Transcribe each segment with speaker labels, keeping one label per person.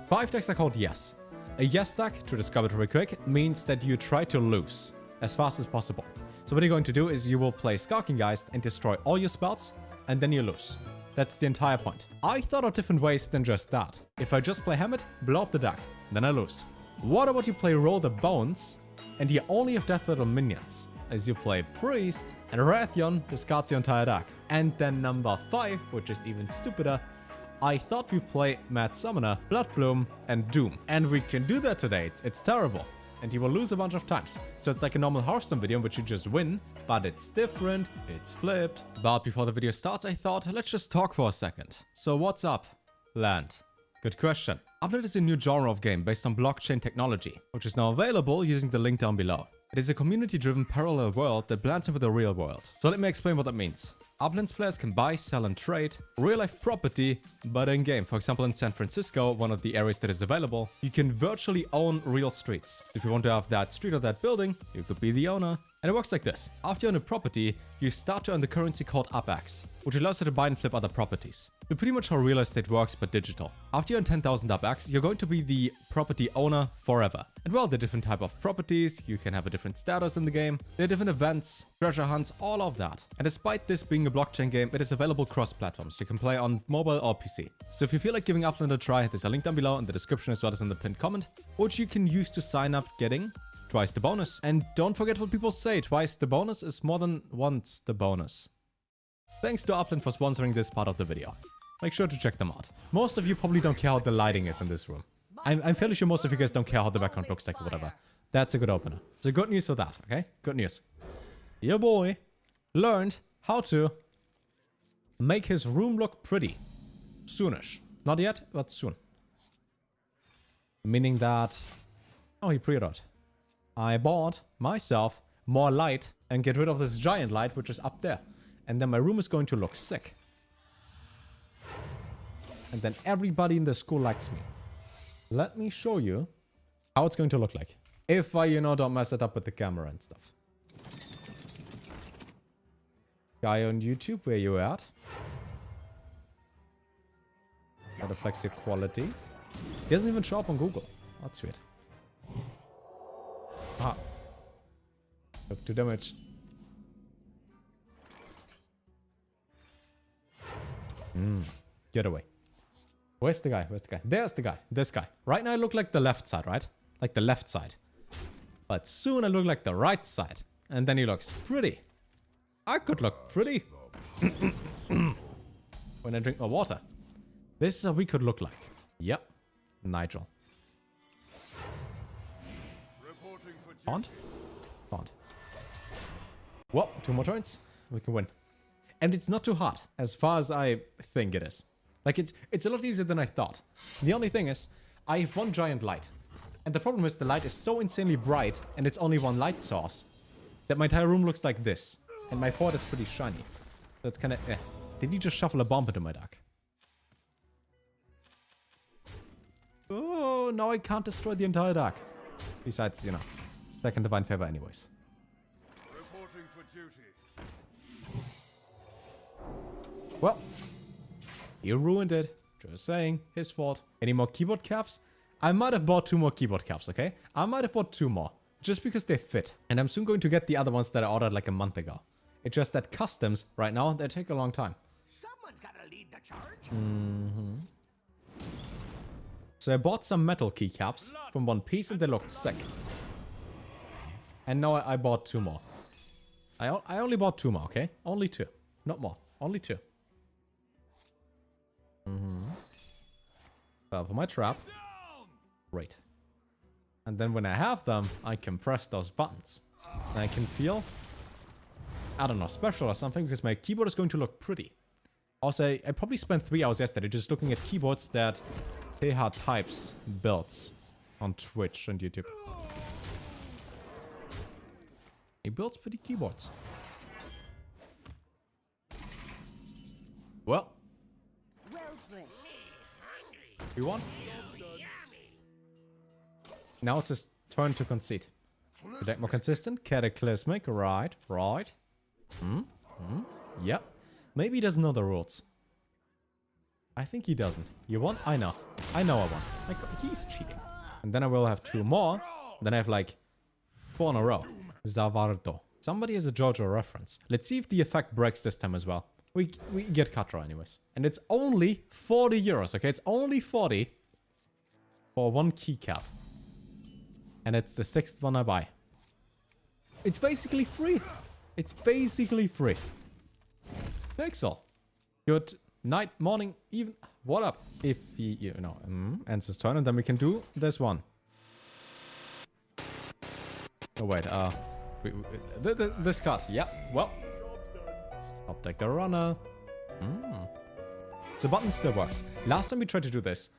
Speaker 1: 5 decks are called yes. A yes deck, to describe it real quick, means that you try to lose as fast as possible. So what you're going to do is you will play Skulking Geist and destroy all your spells, and then you lose. That's the entire point. I thought of different ways than just that. If I just play Hamlet, blow up the deck, then I lose. What about you play Roll the Bones, and you only have Death Rattle minions? As you play Priest, and Rathion discards your entire deck. And then number 5, which is even stupider, I thought we play Mad Summoner, Bloodbloom, and Doom. And we can do that today. It's terrible. And you will lose a bunch of times. So it's like a normal Hearthstone video in which you just win, but it's different, it's flipped. But before the video starts, I thought, let's just talk for a second. So what's up, Land? Good question. Outland is a new genre of game based on blockchain technology, which is now available using the link down below. It is a community-driven parallel world that blends in with the real world. So let me explain what that means. Outlands players can buy, sell, and trade real-life property, but in-game. For example, in San Francisco, one of the areas that is available, you can virtually own real streets. If you want to have that street or that building, you could be the owner. And it works like this. After you own a property, you start to earn the currency called UpX, which allows you to buy and flip other properties. So pretty much how real estate works, but digital. After you earn 10,000 UpX, you're going to be the property owner forever. And well, there are different type of properties, you can have a different status in the game, there are different events, treasure hunts, all of that. And despite this being a blockchain game, it is available cross-platforms. You can play on mobile or PC. So if you feel like giving Outland a try, there's a link down below in the description as well as in the pinned comment, which you can use to sign up getting twice the bonus. And don't forget what people say, twice the bonus is more than once the bonus. Thanks to Outland for sponsoring this part of the video. Make sure to check them out. Most of you probably don't care how the lighting is in this room. I'm fairly sure most of you guys don't care how the background looks like or whatever. That's a good opener. So good news for that, okay? Good news. Your boy learned how to make his room look pretty. Soonish. Not yet, but soon. Meaning that... Oh, he pre-ordered. I bought myself more light and get rid of this giant light, which is up there. And then my room is going to look sick. And then everybody in the school likes me. Let me show you how it's going to look like. If I, don't mess it up with the camera and stuff. Guy on YouTube, where you at? Gotta flex your quality. He doesn't even show up on Google. That's weird. Ah. Took 2 damage. Get away. Where's the guy? Where's the guy? There's the guy. This guy. Right now I look like the left side, right? Like the left side. But soon I look like the right side. And then he looks pretty. I could look pretty. When I drink my water. This is how we could look like. Yep. Nigel. Taunt? Taunt. Well, 2 more turns. We can win. And it's not too hard, as far as I think it is. Like, it's a lot easier than I thought. The only thing is, I have 1 giant light. And the problem is the light is so insanely bright, and it's only 1 light source, that my entire room looks like this. And my fort is pretty shiny. So it's kind of eh. Did he just shuffle a bomb into my deck? Oh, now I can't destroy the entire deck. Besides, second divine favor anyways. Reporting for duty. Well, you ruined it. Just saying, his fault. Any more keyboard caps? I might have bought 2 more keyboard caps, okay? I might have bought 2 more. Just because they fit. And I'm soon going to get the other ones that I ordered like a month ago. It's just that customs, right now, they take a long time. Someone's gotta lead the charge. So I bought some metal keycaps from One Piece and they looked sick. And now I bought 2 more. I only bought 2 more, okay? Only 2. Not more. Only 2. Well, for my trap. Great. And then when I have them, I can press those buttons. And I can feel, I don't know, special or something, because my keyboard is going to look pretty. Also, I probably spent 3 hours yesterday just looking at keyboards that TH Types builds on Twitch and YouTube. He builds pretty keyboards. Well. You won? Now it's his turn to concede. The deck more consistent. Cataclysmic. Right. Yep. Maybe he doesn't know the rules. I think he doesn't. You won? I know. I know I won. Like, he's cheating. And then I will have 2 more. Then I have like 4 in a row. Zavardo. Somebody has a JoJo reference. Let's see if the effect breaks this time as well. We get cut draw anyways. And it's only 40 euros, okay? It's only 40 for 1 keycap. And it's the 6th one I buy. It's basically free. It's basically free. Pixel. Good night, morning, even. What up? If he, you know, ends his turn, and then we can do this one. Oh, wait, this card. Yeah, well. Top deck the runner. The button still works. Last time we tried to do this,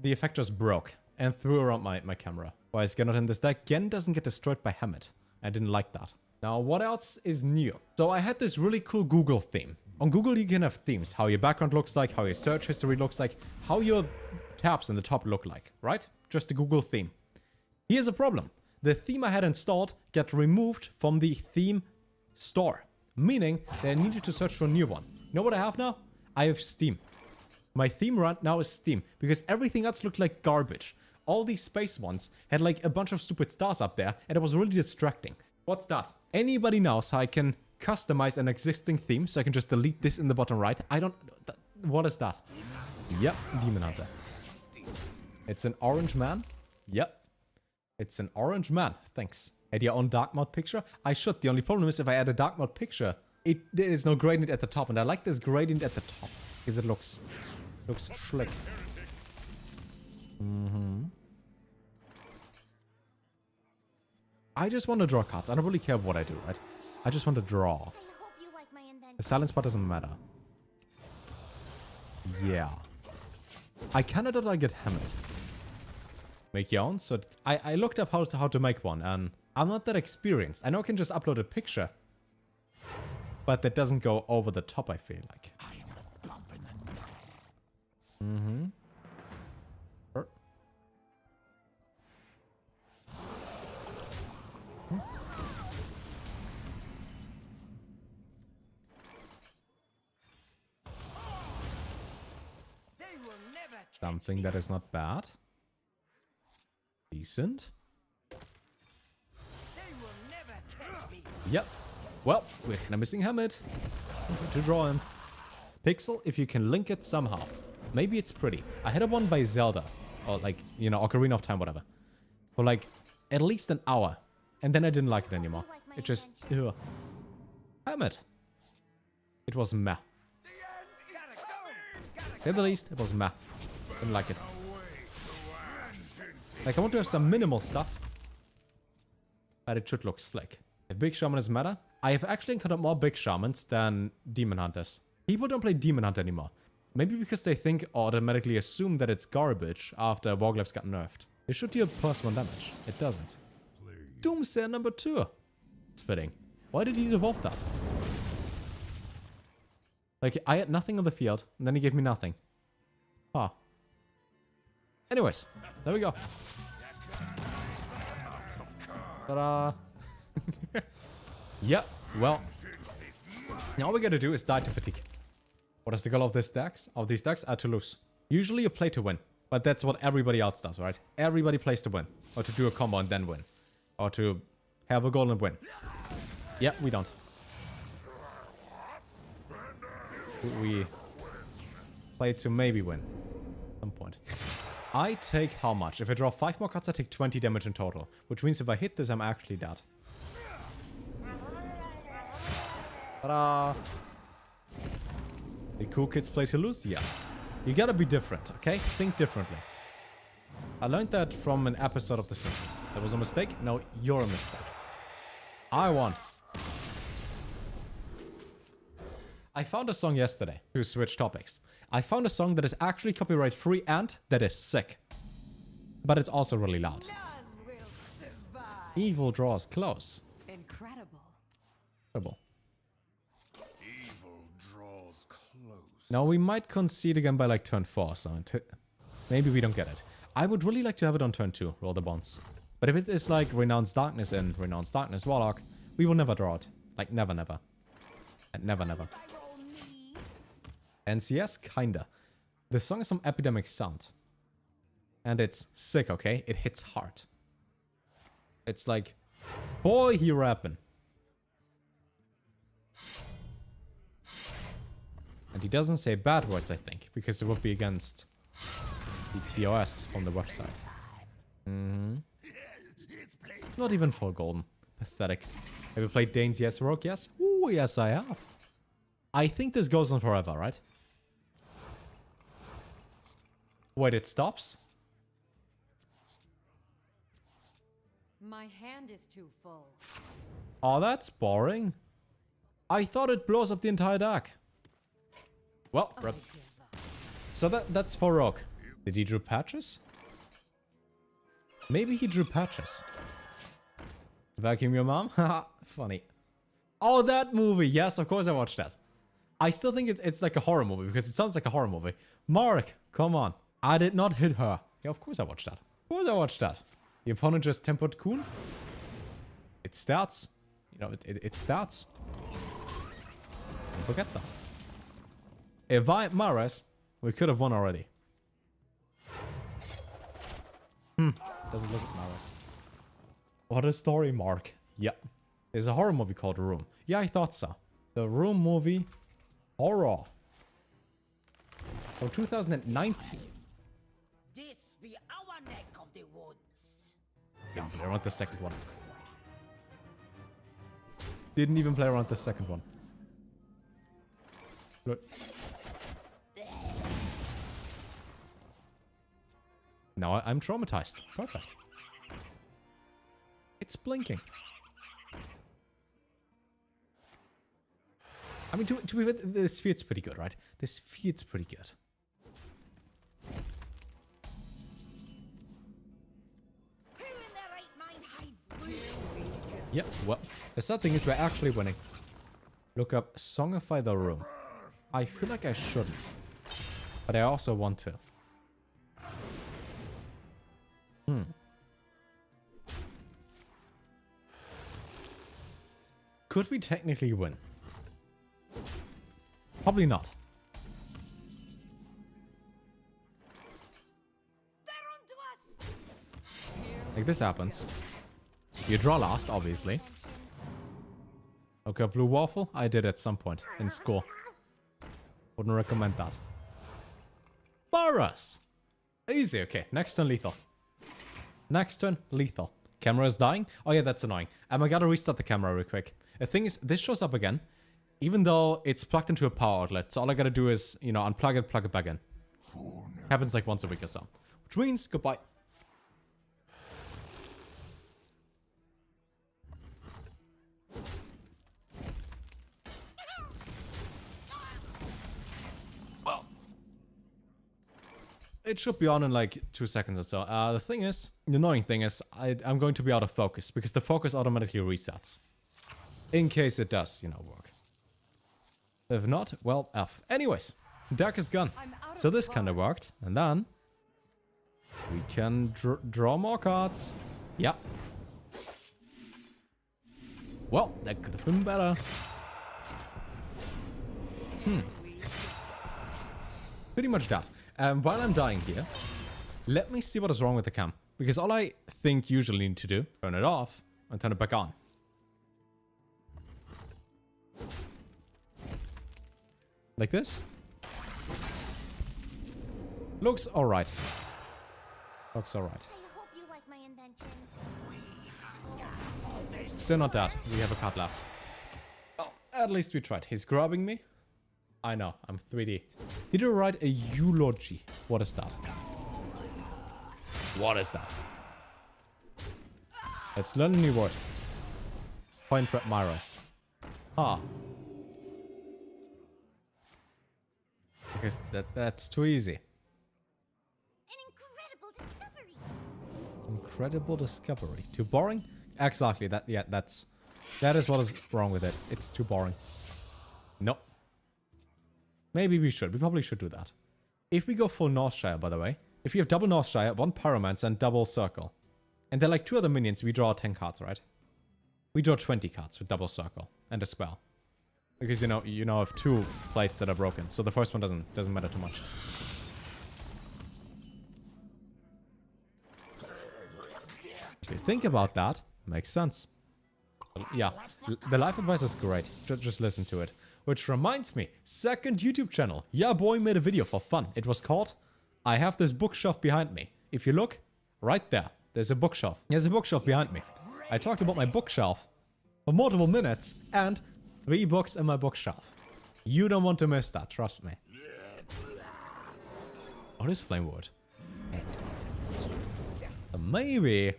Speaker 1: the effect just broke and threw around my camera. Why is Gen not in this deck? Gen doesn't get destroyed by Hammett. I didn't like that. Now, what else is new? So I had this really cool Google theme. On Google, you can have themes. How your background looks like, how your search history looks like, how your tabs in the top look like, right? Just a Google theme. Here's a problem. The theme I had installed got removed from the theme store. Meaning that I needed to search for a new one. You know what I have now? I have Steam. My theme right now is Steam. Because everything else looked like garbage. All these space ones had like a bunch of stupid stars up there. And it was really distracting. What's that? Anybody knows how I can customize an existing theme? So I can just delete this in the bottom right. I don't... What is that? Yep, Demon Hunter. It's an orange man? Yep. It's an orange man. Thanks. Add your own dark mode picture? I should. The only problem is if I add a dark mode picture, there is no gradient at the top. And I like this gradient at the top. Because it looks slick. I just want to draw cards. I don't really care what I do, right? I just want to draw. The silent spot doesn't matter. Yeah. I cannot get hammered. Make your own. So I looked up how to make one, and I'm not that experienced. I know I can just upload a picture, but that doesn't go over the top, I feel like. Something that is not bad. Decent. Yep. Well, we're kind of missing Hammett. I'm going to draw him. Pixel, if you can link it somehow. Maybe it's pretty. I had a one by Zelda. Or like, you know, Ocarina of Time, whatever. For like at least an hour. And then I didn't like it anymore. It just... Ugh. Hammett. It was meh. At the least, it was meh. Didn't like it. Like, I want to have some minimal stuff. But it should look slick. If Big Shaman is meta, I have actually encountered more Big Shamans than Demon Hunters. People don't play Demon Hunter anymore. Maybe because they think or automatically assume that it's garbage after Warglyphs got nerfed. It should deal +1 damage. It doesn't. Doomsayer number 2. It's fitting. Why did he evolve that? Like, I had nothing on the field, and then he gave me nothing. Ah. Anyways, there we go. Ta-da! Yeah, well. Now all we gotta do is die to fatigue. What is the goal of these decks? Of these decks are to lose. Usually you play to win. But that's what everybody else does, right? Everybody plays to win. Or to do a combo and then win. Or to have a goal and win. Yeah, we don't. We play to maybe win. At some point. I take how much? If I draw 5 more cards, I take 20 damage in total. Which means if I hit this, I'm actually dead. Ta-da! The cool kids play to lose? Yes. You gotta be different, okay? Think differently. I learned that from an episode of The Simpsons. That was a mistake? No, you're a mistake. I won. I found a song yesterday to switch topics. I found a song that is actually copyright free and that is sick. But it's also really loud. Evil draws close.
Speaker 2: Incredible.
Speaker 1: Incredible.
Speaker 3: Evil draws close.
Speaker 1: Now we might concede again by like turn 4, so maybe we don't get it. I would really like to have it on turn 2, roll the bonds. But if it is like Renounced Darkness and Renounced Darkness Warlock, we will never draw it. Like never, never. And never, never. NCS? Kinda. This song is some epidemic sound. And it's sick, okay? It hits hard. It's like, boy, he rapping. And he doesn't say bad words, I think, because it would be against the TOS from the website. Not even for golden. Pathetic. Have you played Dane's Yes Rogue? Yes? Ooh, yes I have. I think this goes on forever, right? Wait, it stops?
Speaker 2: My hand is too full.
Speaker 1: Oh, that's boring. I thought it blows up the entire deck. Well, rip. So that's for Rogue. Did he drew patches? Maybe he drew patches. Vacuum your mom? Haha, funny. Oh, that movie. Yes, of course I watched that. I still think it's like a horror movie because it sounds like a horror movie. Mark, come on. I did not hit her. Yeah, of course I watched that. Of course I watched that. The opponent just tempered Kuhn. It starts. You know, it starts. Don't forget that. If I Mares, we could have won already. Doesn't look at Mares. What a story, Mark. Yeah. There's a horror movie called Room. Yeah, I thought so. The Room movie. Horror. From 2019.
Speaker 4: This be our neck of the woods.
Speaker 1: Didn't play around the second one. Didn't even play around the second one. Good. Now I'm traumatized. Perfect. It's blinking. I mean, to be fair, this feels pretty good, right? This feels pretty good.
Speaker 4: Who in their right mind hides?
Speaker 1: Yeah, well, the sad thing is we're actually winning. Look up Songify the Room. I feel like I shouldn't. But I also want to. Could we technically win? Probably not.
Speaker 4: They're onto us.
Speaker 1: Like this happens. You draw last, obviously. Okay, blue waffle. I did at some point in school. Wouldn't recommend that. Boros! Easy, okay. Next turn, lethal. Next turn, lethal. Camera is dying? Oh yeah, that's annoying. I gotta restart the camera real quick. The thing is, this shows up again. Even though it's plugged into a power outlet. So all I gotta do is, you know, unplug it, plug it back in. Happens like once a week or so. Which means, goodbye. It should be on in like 2 seconds or so. The thing is, the annoying thing is, I'm going to be out of focus because the focus automatically resets. In case it does, you know, work. If not, well, F. Anyways, deck is gone. So this kind of worked. And then we can draw more cards. Yeah. Well, that could have been better. Pretty much that. While I'm dying here, let me see what is wrong with the cam. Because all I think usually need to do, turn it off and turn it back on. Like this. Looks alright. Looks alright.
Speaker 4: I hope you like my invention.
Speaker 1: Still not that. We have a card left. Oh, at least we tried. He's grabbing me. I know, I'm 3D. Did you write a eulogy? What is that? What is that? Let's learn a new word. Point prep Myros. Ah. Because that's too easy.
Speaker 4: An incredible discovery.
Speaker 1: Incredible discovery. Too boring? Exactly. That is what is wrong with it. It's too boring. Nope. Maybe we should. We probably should do that. If we go full Northshire, by the way, if you have double Northshire, one Pyromancer, and double Circle, and then like 2 other minions, we draw 10 cards, right? We draw 20 cards with double Circle and a spell. Because you know have 2 plates that are broken, so the first one doesn't matter too much. If you think about that, makes sense. Yeah, the life advice is great. Just listen to it. Which reminds me, second YouTube channel. Yeah, boy made a video for fun. It was called, I have this bookshelf behind me. If you look, right there, there's a bookshelf. There's a bookshelf behind me. I talked about my bookshelf for multiple minutes and 3 books in my bookshelf. You don't want to miss that, trust me. What is flame wood? Maybe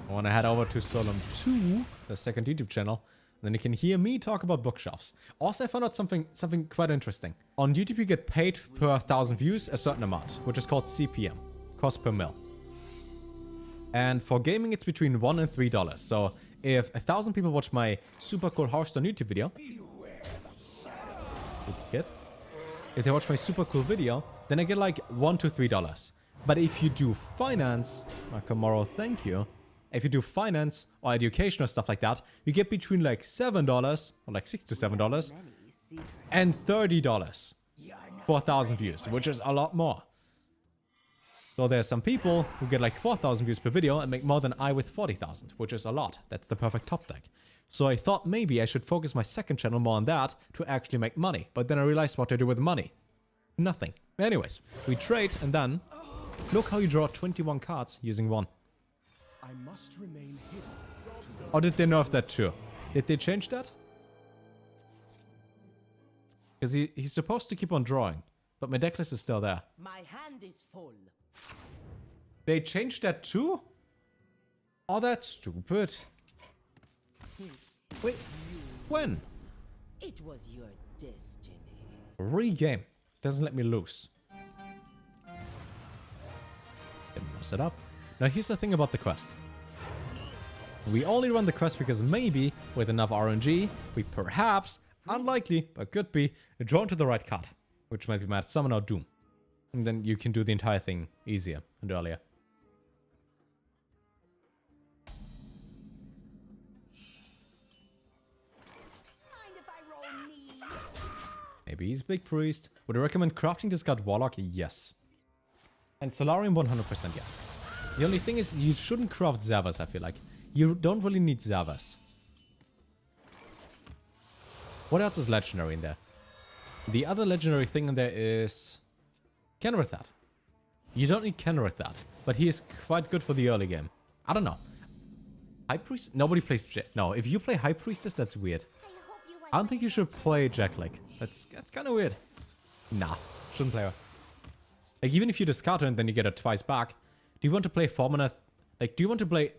Speaker 1: I want to head over to Solem 2, the second YouTube channel. Then you can hear me talk about bookshelves. Also, I found out something quite interesting. On YouTube, you get paid per 1,000 views a certain amount, which is called CPM, cost per mil. And for gaming, it's between $1 and $3. So if 1,000 people watch my super cool Hearthstone YouTube video, if they watch my super cool video, then I get like $1 to $3. But if you do finance, Nakamaro, thank you. If you do finance or education or stuff like that, you get between like $7 or like $6 to $7 and $30 for 1,000 views, which is a lot more. So there's some people who get like 4,000 views per video and make more than I with 40,000, which is a lot. That's the perfect top deck. So I thought maybe I should focus my second channel more on that to actually make money. But then I realized what to do with money. Nothing. Anyways, we trade and then look how you draw 21 cards using 1.
Speaker 3: I must remain hidden.
Speaker 1: Or did they nerf that too? Did they change that? Because he's supposed to keep on drawing, but my deck list is still there.
Speaker 4: My hand is full.
Speaker 1: They changed that too? Oh, that's stupid. Wait, when?
Speaker 4: It was your destiny.
Speaker 1: Regame. Doesn't let me lose. Didn't mess it up. Now here's the thing about the quest. We only run the quest because maybe, with enough RNG, we perhaps, unlikely, but could be, drawn to the right card. Which might be Mad Summon or Doom. And then you can do the entire thing easier and earlier.
Speaker 4: Mind if I roll knee?
Speaker 1: Maybe he's Big Priest. Would I recommend crafting this card Warlock? Yes. And Solarium 100% yeah. The only thing is, you shouldn't craft Zavas, I feel like. You don't really need Zavas. What else is legendary in there? The other legendary thing in there is Kenrithad. You don't need Kenrithad, but he is quite good for the early game. I don't know. High Priest? Nobody plays No, if you play High Priestess, that's weird. I don't think you should play Jackleg. That's kind of weird. Nah, shouldn't play her. Like, even if you discard her and then you get her twice back, do you want to play 4 mana? Like, do you want to play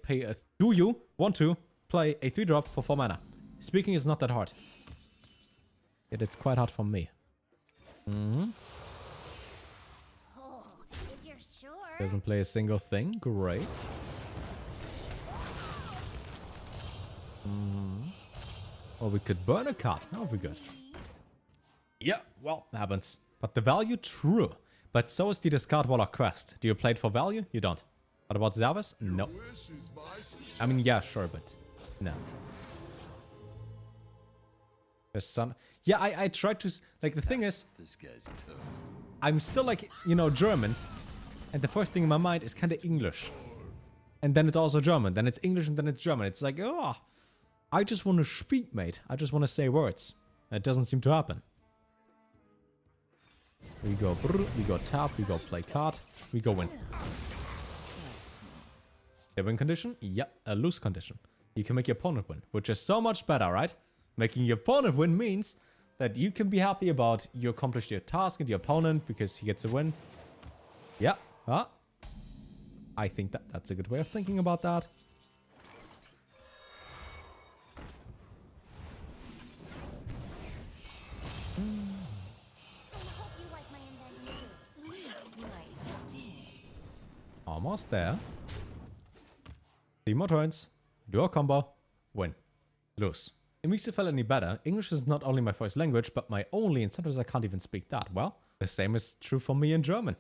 Speaker 1: do you want to play a 3-drop for 4 mana? Speaking is not that hard. Yet it's quite hard for me.
Speaker 2: Oh, if you're sure.
Speaker 1: Doesn't play a single thing. Great. Or we could burn a card. That would be good. Yeah, well, happens. But the value, true. But so is the discard Warlock quest. Do you play it for value? You don't. What about Zavas? No. I mean, yeah, sure, but no. There's some... Yeah, I tried to... Like, the thing is...
Speaker 3: This guy's toast.
Speaker 1: I'm still, like, you know, German. And the first thing in my mind is kind of English. And then it's also German. Then it's English and then it's German. It's like, oh... I just want to speak, mate. I just want to say words. It doesn't seem to happen. We go brr, we go tap, we go play card, we go win. A win condition? Yep, a lose condition. You can make your opponent win, which is so much better, right? Making your opponent win means that you can be happy about you accomplished your task and your opponent because he gets a win. Yeah, I think that's a good way of thinking about that. Almost there. 3 more turns. Do a combo. Win. Lose. It makes it feel any better. English is not only my first language, but my only, and sometimes I can't even speak that. Well, the same is true for me in German.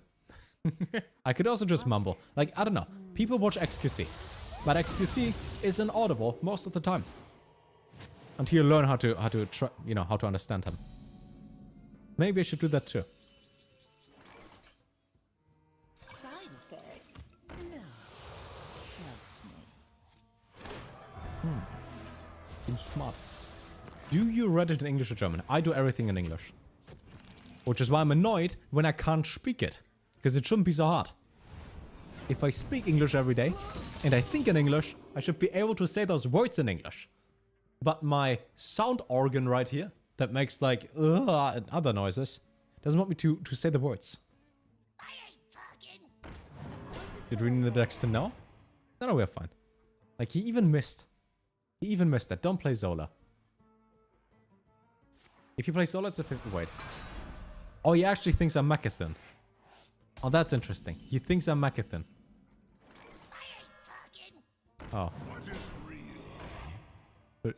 Speaker 1: I could also just mumble. Like, I don't know. People watch XQC. But XQC is inaudible most of the time. Until you learn how to try, you know, how to understand him. Maybe I should do that too. Seems smart. Do you read it in English or German? I do everything in English. Which is why I'm annoyed when I can't speak it. Because it shouldn't be so hard. If I speak English every day, and I think in English, I should be able to say those words in English. But my sound organ right here, that makes like and other noises, doesn't want me to say the words.
Speaker 4: I ain't talking.
Speaker 1: Did we need the decks to know? No, we're fine. Like, he even missed. He even missed that. Don't play Zola. If you play Zola, it's a 50... Wait. Oh, he actually thinks I'm Mechathan. Oh, that's interesting. He thinks I'm Mechathan.
Speaker 4: I ain't talking.
Speaker 1: Oh.
Speaker 3: What is real?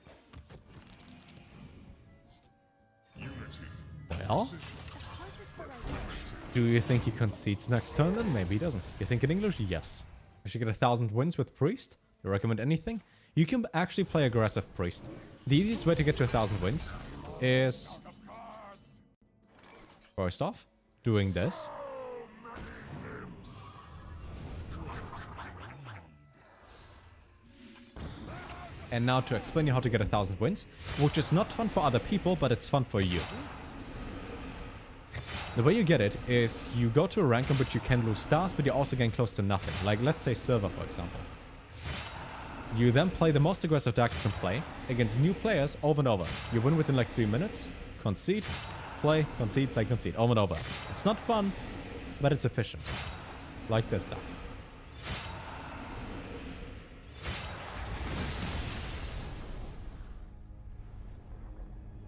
Speaker 3: Unity.
Speaker 1: Well? Do you think he concedes next turn then? Maybe he doesn't. You think in English? Yes. I should get 1,000 wins with Priest. You recommend anything? You can actually play aggressive Priest. The easiest way to get to 1,000 wins is... First off, doing this. And now to explain you how to get 1,000 wins, which is not fun for other people, but it's fun for you. The way you get it is you go to a rank in which you can lose stars, but you're also getting close to nothing. Like, let's say Silver, for example. You then play the most aggressive deck you can play against new players over and over. You win within like 3 minutes, concede, play, concede, over and over. It's not fun, but it's efficient. Like this deck.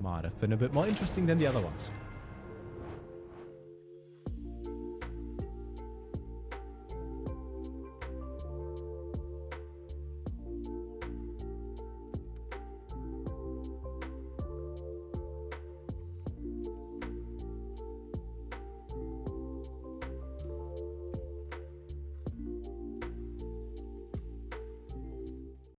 Speaker 1: Might have been a bit more interesting than the other ones.